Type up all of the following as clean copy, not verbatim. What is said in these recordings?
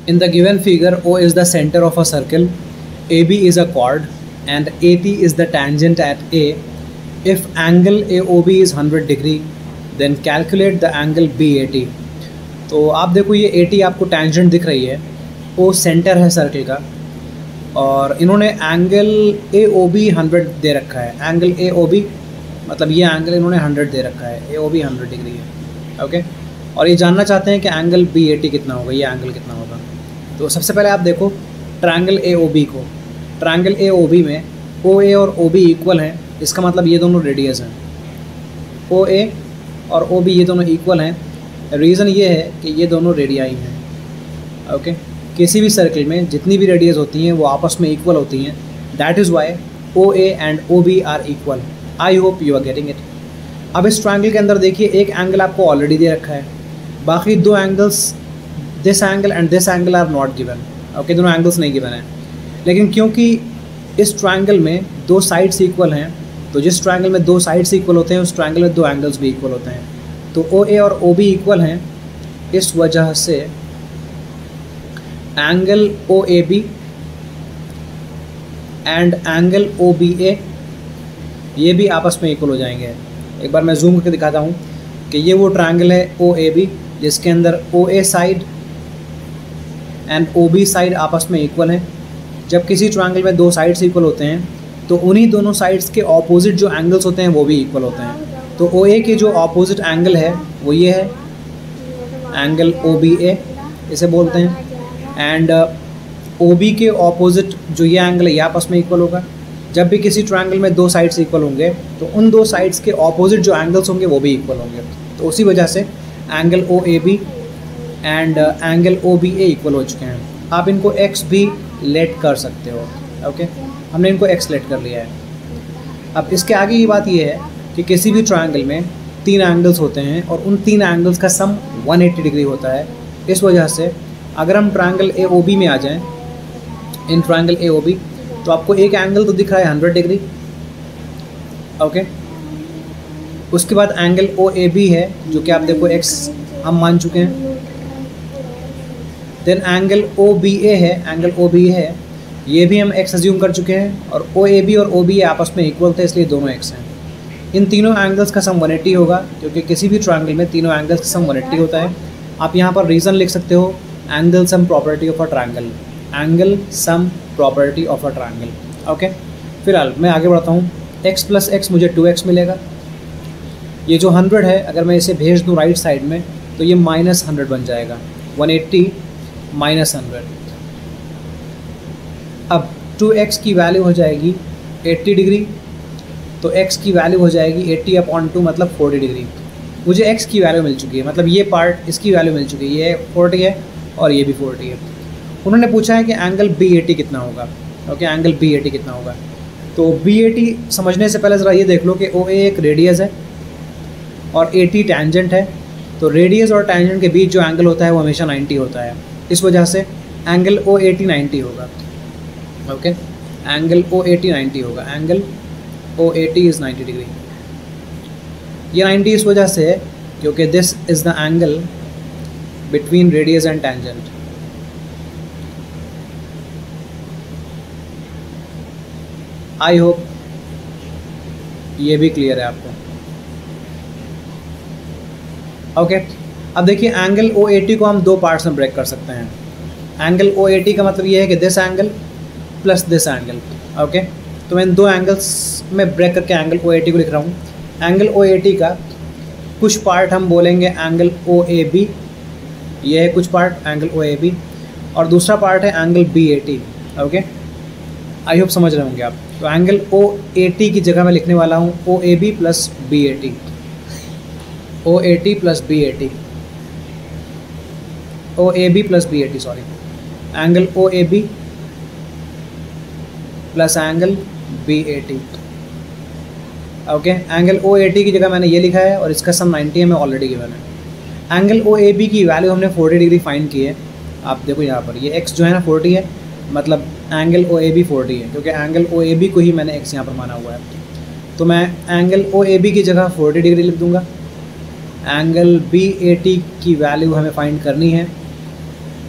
In the given figure, O is the center of a circle, AB is a chord, and AT is the tangent at A. If angle AOB is 100 degree, then calculate the angle BAT. तो आप देखो ये AT आपको tangent दिख रही है, O centre है circle का, और इन्होंने एंगल AOB 100 दे रखा है. एंगल AOB मतलब ये एंगल इन्होंने 100 दे रखा है, AOB 100 डिग्री है. ओके, और ये जानना चाहते हैं कि एंगल BAT कितना होगा, ये एंगल कितना होगा. तो सबसे पहले आप देखो ट्रायंगल AOB को. ट्रायंगल AOB में OA और OB इक्वल हैं, इसका मतलब ये दोनों रेडियस हैं. OA और OB ये दोनों इक्वल हैं. रीज़न ये है कि ये दोनों रेडियाई हैं. ओके, किसी भी सर्कल में जितनी भी रेडियस होती हैं वो आपस में इक्वल होती हैं. That is why OA and OB are equal. I hope you are getting it. अब इस ट्रायंगल के अंदर देखिए एक एंगल आपको ऑलरेडी दे रखा है, बाकी दो angles this angle and this angle are not given. Okay, दोनों एंगल्स नहीं गिवन है. लेकिन क्योंकि इस ट्रायंगल में दो साइड्स इक्वल हैं, तो जिस ट्रायंगल में दो साइड्स इक्वल होते हैं उस ट्रायंगल में दो एंगल्स भी इक्वल होते हैं. तो OA और OB इक्वल हैं, इस वजह से angle OAB and angle OBA ये भी आपस में इक्वल हो जाएंगे. एक बार मैं जूम करके दिखाता हूँ कि ये वो ट्रायंगल है OAB जिसके अंदर OA side and OB side आपस में इक्वल हैं. जब किसी ट्रायंगल में दो साइड्स इक्वल होते हैं तो उन्हीं दोनों साइड्स के ऑपोजिट जो एंगल्स होते हैं वो भी इक्वल होते हैं. तो OA के जो ऑपोजिट एंगल है वो ये है, एंगल OBA इसे बोलते हैं. एंड OB के ऑपोजिट जो ये एंगल है ये आपस में इक्वल होगा. जब भी किसी ट्रायंगल में दो साइड्स इक्वल होंगे तो उन दो साइड्स के ऑपोजिट जो एंगल्स होंगे वो भी इक्वल होंगे. तो उसी वजह से angle OAB and angle OBA equal हो चुके हैं. आप इनको x भी लेट कर सकते हो. ओके, हमने इनको x लेट कर लिया है. अब इसके आगे की बात ये है कि किसी भी ट्रायंगल में तीन एंगल्स होते हैं और उन तीन एंगल्स का सम 180 डिग्री होता है. इस वजह से अगर हम ट्रायंगल AOB में आ जाएं, इन ट्रायंगल AOB, तो आपको एक एंगल तो दिख रहा है 100 डिग्री. ओके, उसके बाद एंगल OAB है जो कि आप देखो x हम मान चुके हैं. देन एंगल OBA है, एंगल OBA है, ये भी हम x अज्यूम कर चुके हैं. और OAB और OBA आपस में इक्वल थे इसलिए दोनों x हैं. इन तीनों एंगल्स का सम 180 होगा क्योंकि किसी भी ट्रायंगल में तीनों एंगल्स का सम 180 होता है. आप यहाँ पर रीज़न लिख सकते हो, angle sum property of a triangle, angle sum property of a triangle. Okay, फिलहाल मैं आगे बढ़ता हूँ. x प्लस x मुझे 2x मिलेगा. ये जो 100 है अगर मैं इसे भेज दूँ राइट साइड में तो ये -100 बन जाएगा. 180 माइनस 100. अब 2x की वैल्यू हो जाएगी 80 डिग्री, तो x की वैल्यू हो जाएगी 80/2 मतलब 40 डिग्री. मुझे x की वैल्यू मिल चुकी है, मतलब ये पार्ट इसकी वैल्यू मिल चुकी है, ये 40 है और ये भी 40 है. उन्होंने पूछा है कि एंगल BAT कितना होगा. ओके, एंगल BAT कितना होगा. तो BAT समझने से पहले ज़रा ये देख लो कि OA एक रेडियस है और AT टैंजेंट है. तो रेडियस और टैंजेंट के बीच जो एंगल होता है वो हमेशा 90 होता है. इस वजह से एंगल OAT 90 होगा. ओके, एंगल OAT 90 होगा. Angle OAT is 90 degree. ये 90 इस वजह से है क्योंकि this is the angle between radius and tangent. I hope ये भी क्लियर है आपको. ओके, अब देखिए एंगल OAT को हम दो पार्ट्स में ब्रेक कर सकते हैं. एंगल OAT का मतलब ये है कि this angle plus this angle. Okay, तो मैं इन दो एंगल्स में ब्रेक करके एंगल OAT को लिख रहा हूँ. एंगल OAT का कुछ पार्ट हम बोलेंगे एंगल OAB, ये है कुछ पार्ट एंगल OAB, और दूसरा पार्ट है angle BAT. Okay, I hope समझ रहे होंगे आप. तो एंगल OAT की जगह मैं लिखने वाला हूँ OAB plus BAT. OAT plus BAT, OAB plus BAT, sorry, angle OAB plus angle BAT. Okay, angle OAT की जगह मैंने ये लिखा है और इसका सम 90 है, मैं ऑलरेडी गिवन है. एंगल OAB की वैल्यू हमने 40 डिग्री फाइंड की है. आप देखो यहाँ पर ये x जो है ना 40 है, मतलब एंगल OAB 40 है क्योंकि एंगल OAB को ही मैंने x यहाँ पर माना हुआ है. तो मैं एंगल OAB की जगह 40 डिग्री लिख दूँगा. एंगल BAT की वैल्यू हमें फाइंड करनी है.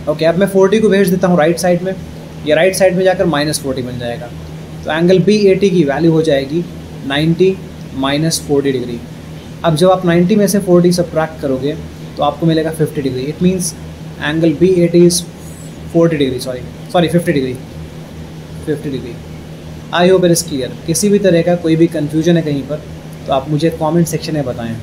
ओके, अब मैं 40 को भेज देता हूँ राइट साइड में, ये राइट साइड में जाकर -40 बन जाएगा। तो एंगल BAT की वैल्यू हो जाएगी 90 - 40 डिग्री। अब जब आप 90 में से 40 सब्ट्रैक्ट करोगे तो आपको मिलेगा 50 degree. It means angle BAT is 40 degree, sorry 50 degree, 50 degree. I hope it is clear. किसी भी तरह का कोई भी कन्फ्यूजन है कहीं पर तो आप मुझे कमेंट सेक्शन में बताएं।